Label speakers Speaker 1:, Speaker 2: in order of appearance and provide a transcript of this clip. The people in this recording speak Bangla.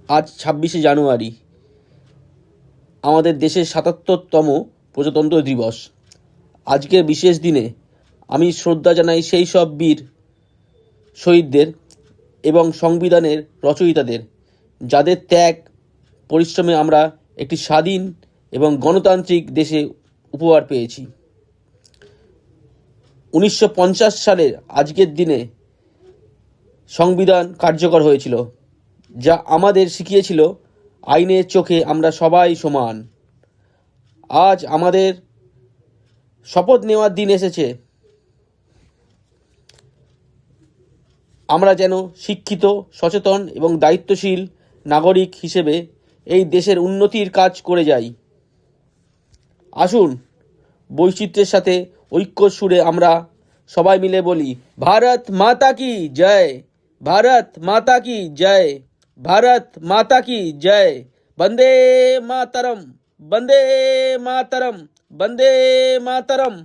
Speaker 1: আজ ২৬শে জানুয়ারি আমাদের দেশের ৭৭তম প্রজাতন্ত্র দিবস। আজকের বিশেষ দিনে আমি শ্রদ্ধা জানাই সেই সব বীর শহীদদের এবং সংবিধানের রচয়িতাদের, যাদের ত্যাগ পরিশ্রমে আমরা একটি স্বাধীন এবং গণতান্ত্রিক দেশে উপহার পেয়েছি। ১৯৫০ সালের আজকের দিনে সংবিধান কার্যকর হয়েছিল, যা আমাদের শিখিয়েছিল আইনের চোখে আমরা সবাই সমান। আজ আমাদের শপথ নেওয়ার দিন এসেছে। আমরা যেন শিক্ষিত, সচেতন এবং দায়িত্বশীল নাগরিক হিসেবে এই দেশের উন্নতির কাজ করে যাই। আসুন বৈচিত্র্যের সাথে ঐক্যর সুরে আমরা সবাই মিলে বলি, ভারত মাতা কি জয়, ভারত মাতা কি জয়, ভারত মাতা কি জয়, বন্দে মাতরম, বন্দে মাতরম, বন্দে মাতরম।